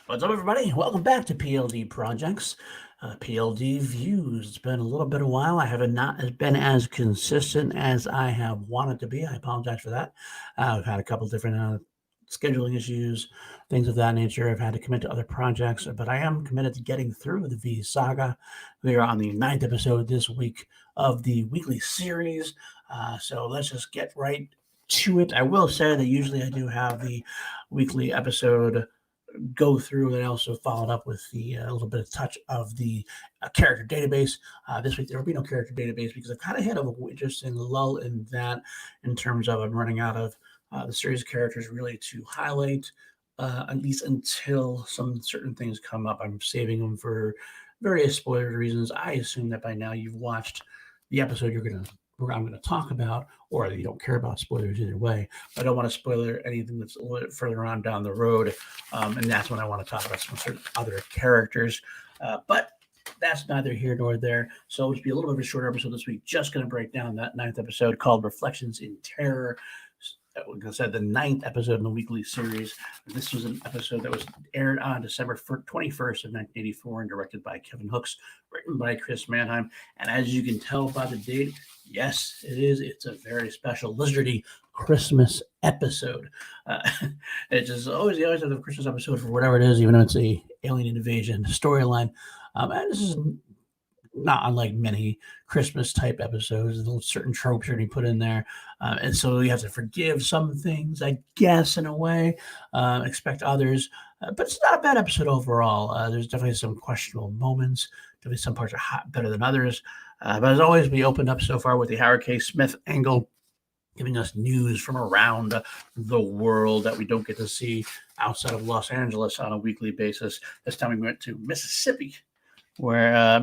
What's up, everybody? Welcome back to PLD Projects, PLD Views. It's been a little bit of a while. I have not been as consistent as I have wanted to be. I apologize for that. I've had a couple different scheduling issues, things of that nature. I've had to commit to other projects, but I am committed to getting through the V saga. We are on the ninth episode this week of the weekly series. So let's just get right to it. I will say that usually I do have the weekly episode go through, and I also followed up with the a little bit of touch of the character database. This week there will be no character database because I've kind of had a interesting lull in that, in terms of I'm running out of the series characters really to highlight, at least until some certain things come up. I'm saving them for various spoiler reasons. I assume that by now you've watched the episode I'm going to talk about, or you don't care about spoilers either way. I don't want to spoiler anything that's a little bit further on down the road, and that's when I want to talk about some certain other characters. But that's neither here nor there. So it'll be a little bit of a shorter episode this week. Just going to break down that ninth episode called "Reflections in Terror." Like I said, the ninth episode in the weekly series. This was an episode that was aired on December 21st of 1984 and directed by Kevin Hooks, written by Chris Mannheim. And as you can tell by the date, yes, it is. It's a very special lizardy Christmas episode. It's just always have the Christmas episode for whatever it is, even if it's a alien invasion storyline. And this is not unlike many Christmas type episodes. There's certain tropes that he put in there, and so you have to forgive some things, I guess, in a way. Expect others, but it's not a bad episode overall. There's definitely some questionable moments. Definitely some parts are better than others. But as always, we opened up so far with the Howard K. Smith angle, giving us news from around the world that we don't get to see outside of Los Angeles on a weekly basis. This time we went to Mississippi, where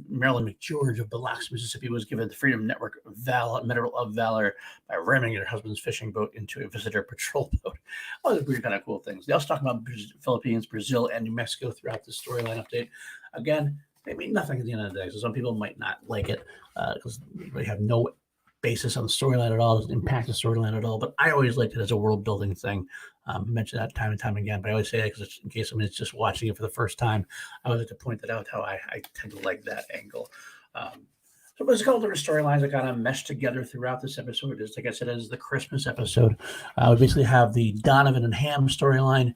Marilyn McGeorge of Biloxi, Mississippi, was given the Freedom Network Medal of Valor by ramming her husband's fishing boat into a visitor patrol boat. All these weird, kind of cool things. They also talk about Philippines, Brazil, and New Mexico throughout the storyline update. Again, they mean nothing at the end of the day, so some people might not like it because they have no basis on the storyline at all, doesn't impact the storyline at all. But I always liked it as a world building thing. I mention that time and time again, but I always say that because in case somebody's just watching it for the first time, I always like to point that out, how I tend to like that angle. So there's a couple different storylines that kind of mesh together throughout this episode. It's like I said, as the Christmas episode. We basically have the Donovan and Ham storyline,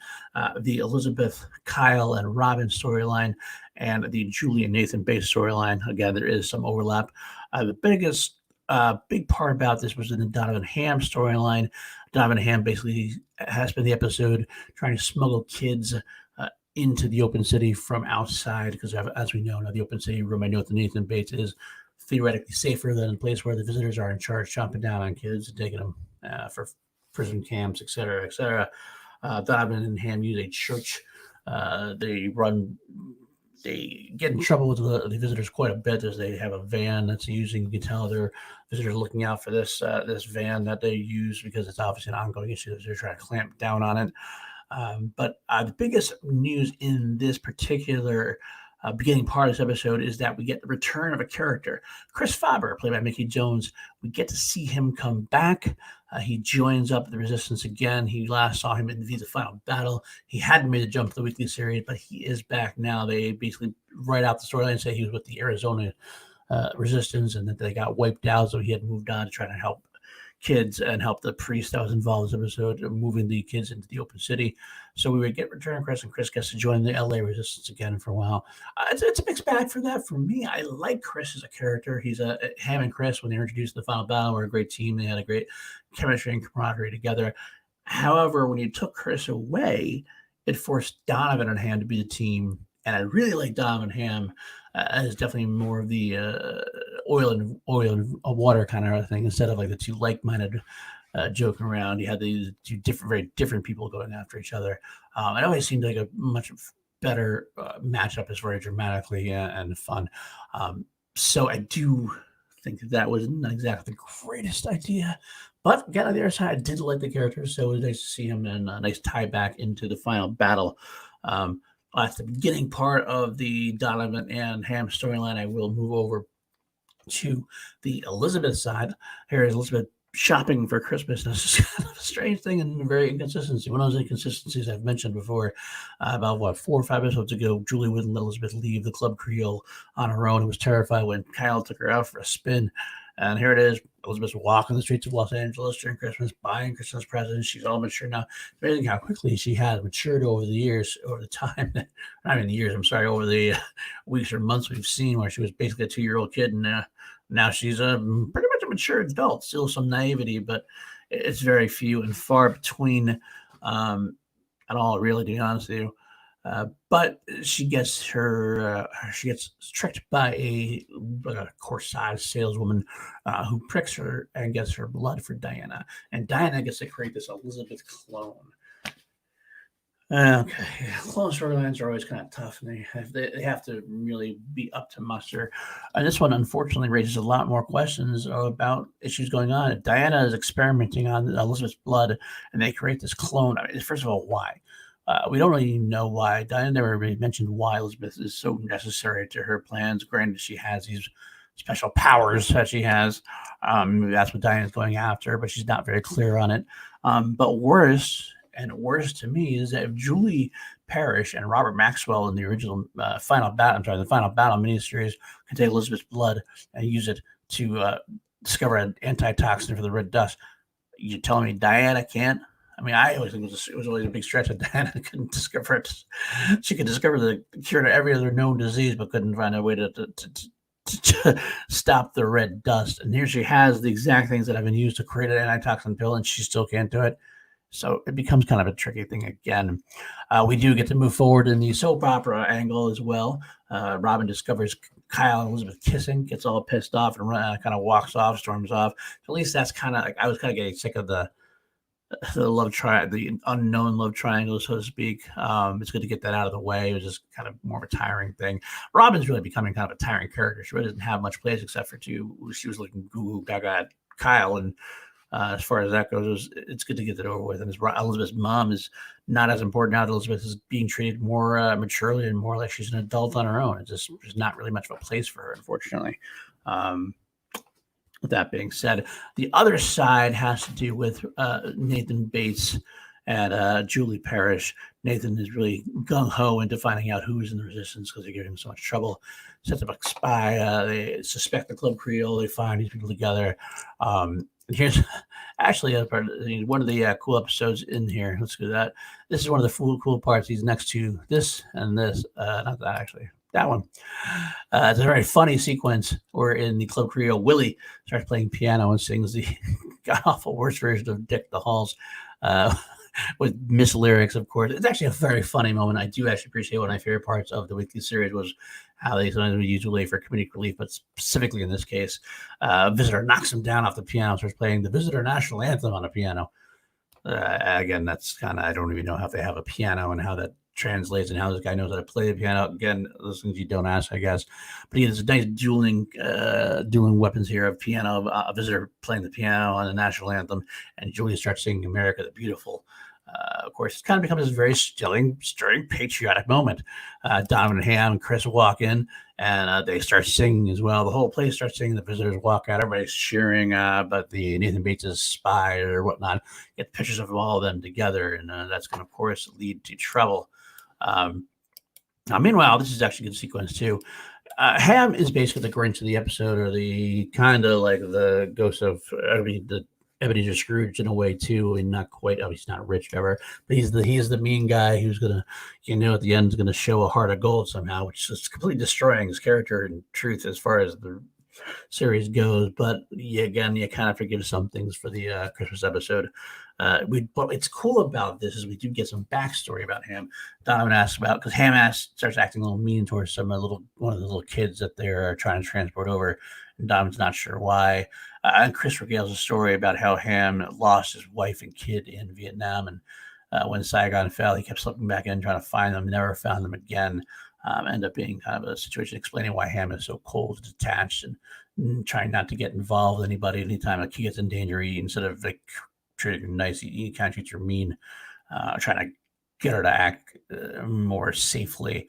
the Elizabeth, Kyle, and Robin storyline, and the Julie and Nathan based storyline. Again, there is some overlap. The big part about this was in the Donovan Ham storyline. Donovan Ham basically has been the episode trying to smuggle kids into the open city from outside, because as we know now, the open city room, I know, with Nathan Bates, is theoretically safer than a place where the visitors are in charge, chomping down on kids and taking them for prison camps, etc., etc. Donovan and Ham use a church. They get in trouble with the visitors quite a bit, as they have a van that's using. You can tell their visitors are looking out for this van that they use, because it's obviously an ongoing issue that they're trying to clamp down on it. But the biggest news in this particular beginning part of this episode is that we get the return of a character, Chris Faber, played by Mickey Jones. We get to see him come back. He joins up the Resistance again. He last saw him in the Final Battle. He hadn't made the jump to the weekly series, but he is back now. They basically write out the storyline and say he was with the Arizona Resistance, and that they got wiped out, so he had moved on to try to help kids and help the priest that was involved in this episode, moving the kids into the open city. So we would get return Chris, and Chris gets to join the LA Resistance again for a while. It's a mixed bag for that. For me, I like Chris as a character. He's Ham and Chris, when they were introduced in the Final Battle, were a great team. They had a great chemistry and camaraderie together. However, when you took Chris away, it forced Donovan and Ham to be the team. And I really like Donovan Ham as definitely more of the oil and water kind of thing, instead of like the two like-minded joking around. You had these two very different people going after each other. It always seemed like a much better matchup, as very dramatically and fun. So I do think that was not exactly the greatest idea. But again, on the other side, I did like the characters, so it was nice to see him, and a nice tie back into the Final Battle. At the beginning part of the Donovan and Ham storyline, I will move over to the Elizabeth side. Here is Elizabeth shopping for Christmas. And it's just kind of a strange thing and very inconsistency. One of those inconsistencies I've mentioned before, about what 4 or 5 episodes ago, Julie wouldn't let Elizabeth leave the Club Creole on her own and was terrified when Kyle took her out for a spin. And here it is. Elizabeth's walking the streets of Los Angeles during Christmas, buying Christmas presents. She's all mature now. It's amazing how quickly she has matured over the years, over the time. I mean, the years, I'm sorry, over the weeks or months we've seen where she was basically a 2-year-old kid. And now she's a pretty much a mature adult, still some naivety, but it's very few and far between at all, really, to be honest with you. But she gets she gets tricked by a corsage saleswoman who pricks her and gets her blood for Diana. And Diana gets to create this Elizabeth clone. Okay, clone storylines are always kind of tough, and they have to really be up to muster. And this one, unfortunately, raises a lot more questions about issues going on. Diana is experimenting on Elizabeth's blood, and they create this clone. I mean, first of all, why? We don't really know why. Diana never really mentioned why Elizabeth is so necessary to her plans. Granted, she has these special powers that she has. That's what Diana's going after, but she's not very clear on it. But worse to me is that if Julie Parrish and Robert Maxwell in the original the Final Battle miniseries can take Elizabeth's blood and use it to discover an antitoxin for the red dust, you're telling me Diana can't? I mean, I always think it was always a big stretch that Diana couldn't discover it. She could discover the cure to every other known disease, but couldn't find a way to stop the red dust. And here she has the exact things that have been used to create an antitoxin pill, and she still can't do it. So it becomes kind of a tricky thing again. We do get to move forward in the soap opera angle as well. Robin discovers Kyle and Elizabeth kissing, gets all pissed off and kind of walks off, storms off. So at least that's kind of like, I was kind of getting sick of the unknown love triangle, so to speak. It's good to get that out of the way. It was just kind of more of a tiring thing. Robin's really becoming kind of a tiring character. She really doesn't have much place except for she was looking goo gaga at Kyle, and as far as that goes, it's good to get that over with. And Elizabeth's mom is not as important now. Elizabeth is being treated more maturely and more like she's an adult on her own. It's just there's not really much of a place for her, unfortunately. With that being said, the other side has to do with Nathan Bates and Julie Parrish. Nathan is really gung-ho into finding out who's in the resistance because they're giving him so much trouble. Sets up a spy. They suspect the Club Creole. They find these people together. Here's actually one of the cool episodes in here. Let's do that. This is one of the cool parts. He's next to this and this. Not that, actually. That one. It's a very funny sequence where in the Club Creole, Willie starts playing piano and sings the god-awful worst version of Dick the Halls with miss lyrics, of course. It's actually a very funny moment. I do actually appreciate one of my favorite parts of the weekly series was how they sometimes would use Willie for comedic relief, but specifically in this case, Visitor knocks him down off the piano, starts playing the Visitor National Anthem on a piano. Again, that's kind of, I don't even know how they have a piano and how that translates and how this guy knows how to play the piano. Again, those things you don't ask, I guess. But there's a nice dueling weapons here of piano, a Visitor playing the piano on the national anthem, and Julia starts singing America the Beautiful. Of course, it kind of becomes this very stirring, patriotic moment. Donovan and Ham and Chris walk in, and they start singing as well. The whole place starts singing. The visitors walk out. Everybody's cheering, but the Nathan Bates' spy or whatnot get pictures of all of them together, and that's going to, of course, lead to trouble. Now, meanwhile, this is actually a good sequence, too. Ham is basically the Grinch of the episode, or the kind of like the ghost of the Ebenezer Scrooge in a way too, and not quite. Oh, he's not rich ever, but he is the mean guy who's gonna, at the end is gonna show a heart of gold somehow, which is completely destroying his character and truth as far as the series goes. But you kind of forgive some things for the Christmas episode. But what's cool about this is we do get some backstory about Ham. Donovan asks about because Ham starts acting a little mean towards one of the little kids that they're trying to transport over. And Dom's not sure why. And Chris regales a story about how Ham lost his wife and kid in Vietnam. And when Saigon fell, he kept slipping back in trying to find them, never found them again. End up being kind of a situation explaining why Ham is so cold, detached, and trying not to get involved with anybody. Anytime a kid gets in danger, instead of like treating her nice, he kind of treats her mean, trying to get her to act more safely.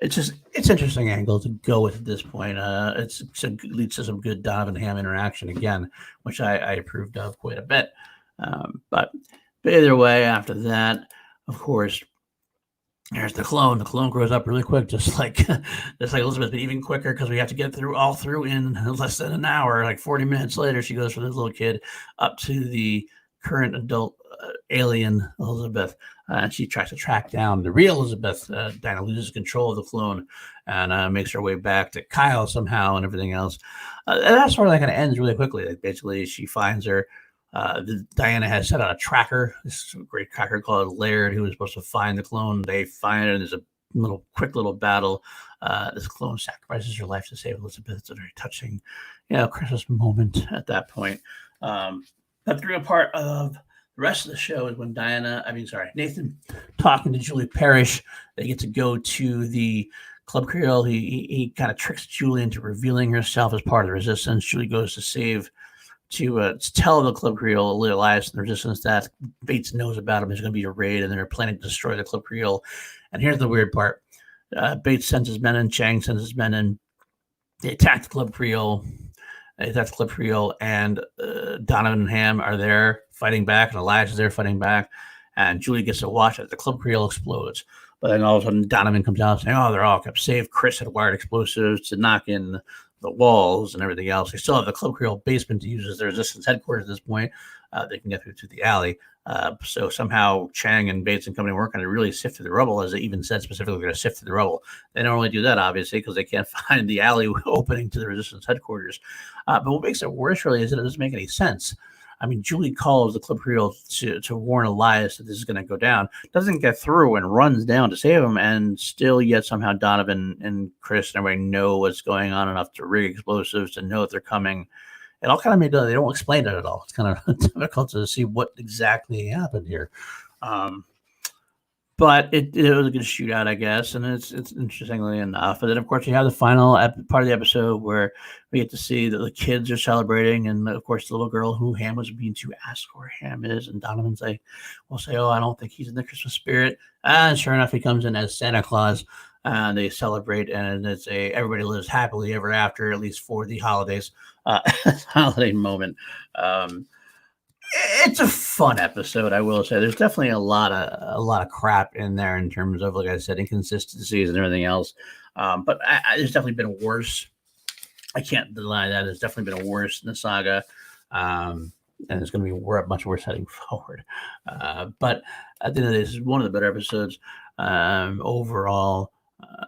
it's interesting angle to go with at this point. Leads to some good Donovan Ham interaction again, which I approved of quite a bit. But either way, after that, of course, there's the clone. The clone grows up really quick, just like Elizabeth, but even quicker because we have to get through in less than an hour. Like 40 minutes later, she goes from this little kid up to the current adult alien Elizabeth, and she tries to track down the real Elizabeth. Diana loses control of the clone and makes her way back to Kyle somehow and everything else. And that sort of like kind of ends really quickly. Like basically, she finds her. Diana has set out a tracker, this great tracker called Laird, who was supposed to find the clone. They find it, and there's a quick little battle. This clone sacrifices her life to save Elizabeth. It's a very touching, Christmas moment at that point. But the real part of the rest of the show is when Nathan talking to Julie Parrish. They get to go to the Club Creole. He kind of tricks Julie into revealing herself as part of the resistance. Julie goes to tell the Club Creole Elias and the resistance that Bates knows about him. There's going to be a raid, and they're planning to destroy the Club Creole. And here's the weird part: Bates sends his men in, Chang sends his men in. They attack the Club Creole. And Donovan and Ham are there fighting back, and Elias is there fighting back. And Julie gets to watch as the Club Creole explodes. But then all of a sudden, Donovan comes out saying, "Oh, they're all kept safe. Chris had wired explosives to knock in the walls and everything else. They still have the Club Creole basement to use as their resistance headquarters at this point. They can get through to the alley. So somehow Chang and Bates and company work on to really sift through the rubble, as they even said specifically they're going to sift through the rubble. They don't really do that, obviously, because they can't find the alley opening to the resistance headquarters. But what makes it worse, really, is that it doesn't make any sense. I mean, Julie calls the Club Creole to warn Elias that this is going to go down, doesn't get through and runs down to save him, and still yet somehow Donovan and Chris and everybody know what's going on enough to rig explosives to know that they're coming. It all kind of made they don't explain it at all. It's kind of difficult to see what exactly happened here. But it was a good shootout, I guess, and it's interestingly enough. And then, of course, you have the final part of the episode where we get to see that the kids are celebrating, and of course, the little girl who Ham was being to ask where Ham is, and Donovan's like, "We'll say, oh, I don't think he's in the Christmas spirit." And sure enough, he comes in as Santa Claus, and they celebrate, and it's everybody lives happily ever after, at least for the holidays, holiday moment. It's a fun episode, I will say. There's definitely a lot of crap in there in terms of, like I said, inconsistencies and everything else. But there's definitely been worse. I can't deny that. There's definitely been worse in the saga. And it's going to be much worse heading forward. But at the end of the day, this is one of the better episodes overall.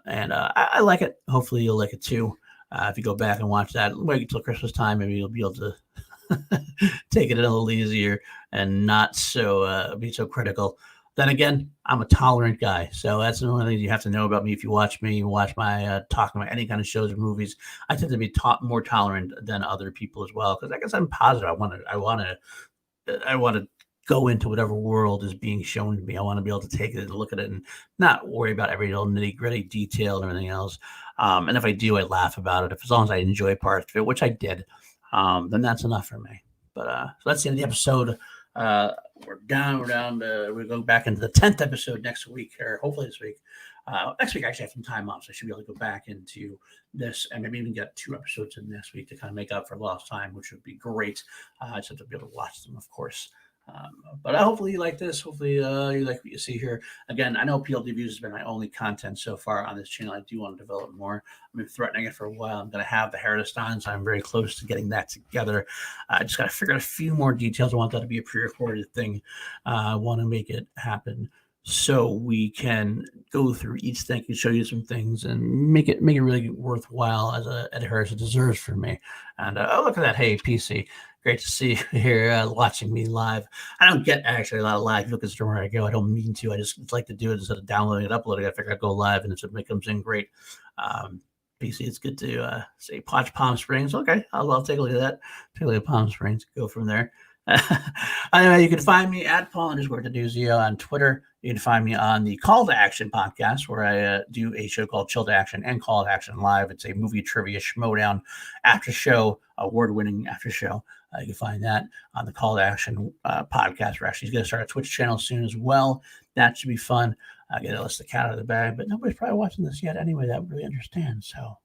And I like it. Hopefully you'll like it too. If you go back and watch that, wait until Christmas time, maybe you'll be able to take it a little easier and not be so critical. Then again, I'm a tolerant guy, so that's one of the things you have to know about me. If you watch me, you watch my talking about any kind of shows or movies, I tend to be more tolerant than other people as well, because I guess I'm positive. I want to go into whatever world is being shown to me. I want to be able to take it and look at it and not worry about every little nitty gritty detail and everything else. And if I do, I laugh about it. As long as I enjoy parts of it, which I did. Then that's enough for me. But so that's the end of the episode. We're down to, we go back into the 10th episode next week, or hopefully this week. Next week I actually have some time off, so I should be able to go back into this and maybe even get 2 episodes in next week to kind of make up for lost time, which would be great. I just have to be able to watch them, of course. But hopefully you like this. Hopefully you like what you see here. Again, I know pldViews has been my only content so far on this channel. I do want to develop more. I've been threatening it for a while. I'm going to have the Heredith on, so I'm very close to getting that together. I just got to figure out a few more details. I want that to be a pre-recorded thing. I want to make it happen so we can go through each thing and show you some things and make it really worthwhile as a Heredith deserves for me. And oh, look at that. Hey, PC. Great to see you here watching me live. I don't get actually a lot of live look at where I go. I don't mean to. I just like to do it instead of downloading and uploading. I figure I'd go live and it comes in great. PC, it's good to say Palm Springs. Okay, I'll take a look at that. Take a look at Palm Springs. Go from there. Anyway, you can find me at Paul_Denuzio on Twitter. You can find me on the Call to Action podcast, where I do a show called Chill to Action and Call to Action Live. It's a movie trivia schmodown after show, award-winning after show. You can find that on the Call to Action podcast. We're actually going to start a Twitch channel soon as well. That should be fun. Get a list of cat out of the bag, but nobody's probably watching this yet anyway. That really understands. So,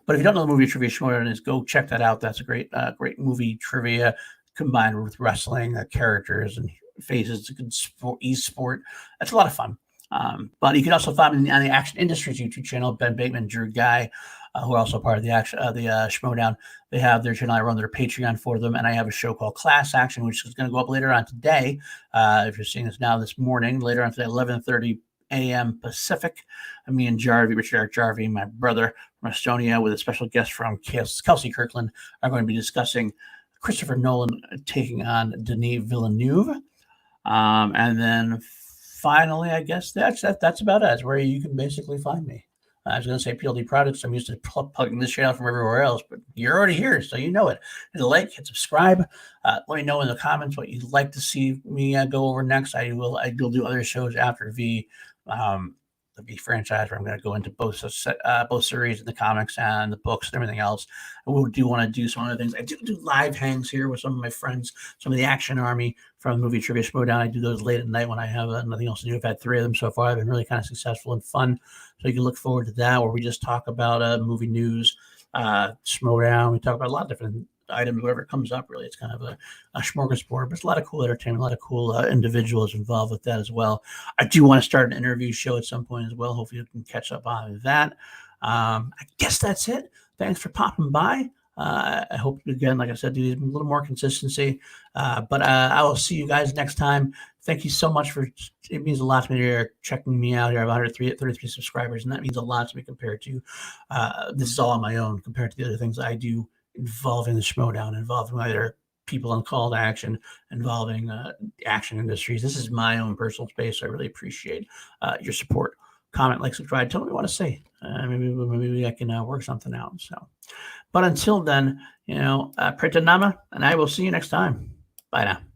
but if you don't know the movie trivia schmodown is, go check that out. That's a great movie trivia combined with wrestling, characters and faces. It's a good sport. That's a lot of fun. But you can also find me on the Action Industries YouTube channel, Ben Bateman, Drew Guy, who are also part of the Schmodown. They have their channel. I run their Patreon for them, and I have a show called Class Action, which is going to go up later on today. If you're seeing this now, this morning, later on today, 11:30 a.m. Pacific. Me and Richard Eric Jarvie, my brother from Estonia, with a special guest from Kelsey Kirkland, are going to be discussing Christopher Nolan taking on Denis Villeneuve. And then finally, I guess that's about it. That's where you can basically find me. I was going to say PLD Products. I'm used to plugging this channel from everywhere else, but you're already here, so you know it. Hit a like, hit subscribe. Let me know in the comments what you'd like to see me go over next. I will do other shows after the V franchise, where I'm going to go into both series and the comics and the books and everything else. We do want to do some other things. I do live hangs here with some of my friends, some of the Action Army from the movie Trivia Schmodown. I do those late at night when I have nothing else to do. I've had 3 of them so far. I've been really kind of successful and fun. So you can look forward to that, where we just talk about movie news, Schmodown. We talk about a lot of different items, whatever comes up, really. It's kind of a smorgasbord, but it's a lot of cool entertainment, a lot of cool individuals involved with that as well. I do want to start an interview show at some point as well. Hopefully you can catch up on that. I guess that's it. Thanks for popping by. I hope, again, like I said, do a little more consistency. But I will see you guys next time. Thank you so much it means a lot to me here, checking me out here. I have 133 subscribers, and that means a lot to me compared to, this is all on my own compared to the other things I do involving the Schmodown, involving other people on Call to Action, involving Action Industries. This is my own personal space. So I really appreciate your support. Comment, like, subscribe. Tell me what you want to say. Maybe I can work something out. So, but until then, Pratyanama, and I will see you next time. Bye now.